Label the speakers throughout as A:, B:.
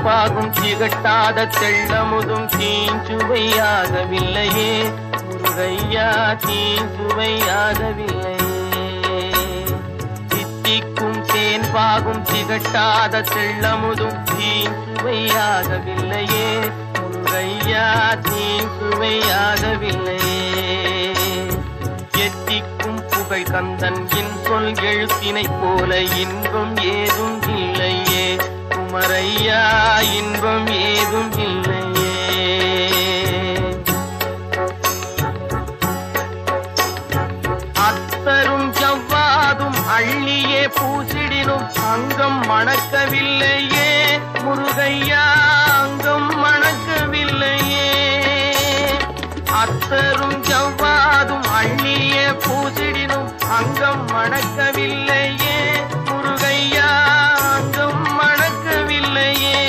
A: தேன்பாகும் திகட்டாத தெள்ளமுதும் தீஞ்சுவையாகவில்லையே முருகையா, தீஞ்சுவையாகவில்லையே. தித்திக்கும் தேன்பாகும் திகட்டாத தெள்ளமுதும் தீஞ்சுவையாகவில்லையே முருகையா, தீஞ்சுவையாகவில்லையே. எத்திக்கும் புகழ் கந்தன் என் சொல் எழுத்தினை போல இன்பம் ஏதும் இல்லையே குமரையா, இன்பம் ஏதும் இல்லையே. அத்தரும் ஜவ்வாதும் அள்ளியே பூசிடினும் அங்கம் மணக்கவில்லையே முருகையா, அங்கம் மணக்கவில்லையே. அத்தரும் ஜவ்வாதும் அள்ளியே பூசிடினும் அங்கம் மணக்கவில்லையே முருகையா, அங்கம் மணக்கவில்லையே.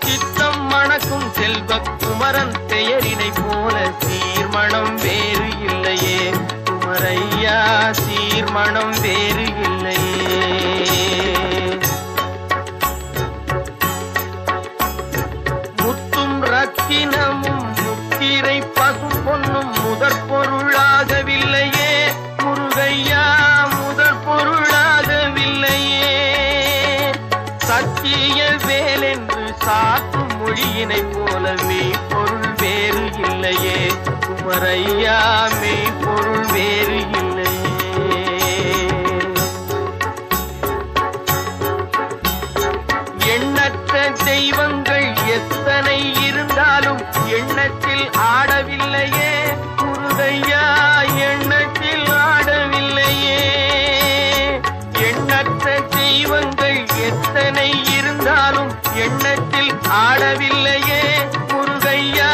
A: சித்தம் மணக்கும் செல்வ குமரன் பெயரினை போல சீர்மணம் வேறு இல்லையே குமரையா, சீர்மணம் வேறு இல்லையே. முத்தும் ரத்தினமும் முத்திரை பசும் பொன்னும் முதற் பொருளாகவில்லையே முருகையா, முதற் பொருளாகவில்லையே. சத்திய வேலென்று சாற்றும் மொழியினை போல மெய்ப்பொருள் வேறு இல்லையே குமரையா, மெய்ப்பொருள் வேறு இல்லையே. எண்ணற்ற தெய்வங்கள் எத்தனை இருந்தாலும் எண்ணத்தில் ஆடவில்லையே முருகையா, எண்ணத்தில் ஆடவில்லையே. எண்ணற்ற தெய்வங்கள் எத்தனை இருந்தாலும் எண்ணத்தில் ஆடவில்லையே முருகையா,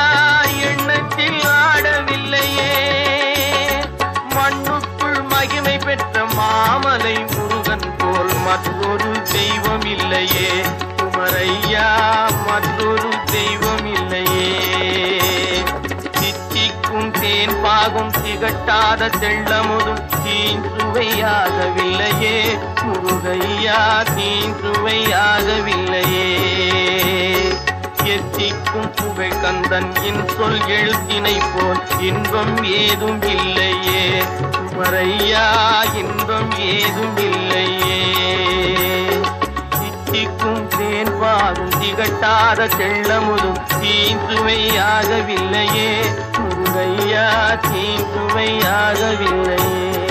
A: எண்ணத்தில் ஆடவில்லையே. மண்ணுக்குள் மகிமை பெற்ற மாமலை முருகன் போல் மற்றொரு தெய்வம் இல்லையே குமரையா, மற்றொரு தெய்வம் இல்லையே. தித்திக்கும் தேன்பாகும் திகட்டாத தெள்ளமுதும் தீஞ்சுவையாகவில்லையே முருகையா, தீஞ்சுவையாகவில்லையே. எத்திக்கும் புகழ் கந்தன் என் சொல் எழுத்தினை போல் இன்பம் ஏதும் இல்லையே குமரையா, இன்பம் ஏதும் இல்லையே. தித்திக்கும் தேன்பாகும் திகட்டாத தெள்ளமுதும் தீஞ்சுவையாகவில்லையே முருகையா, தீஞ்சுவையாகவில்லையே.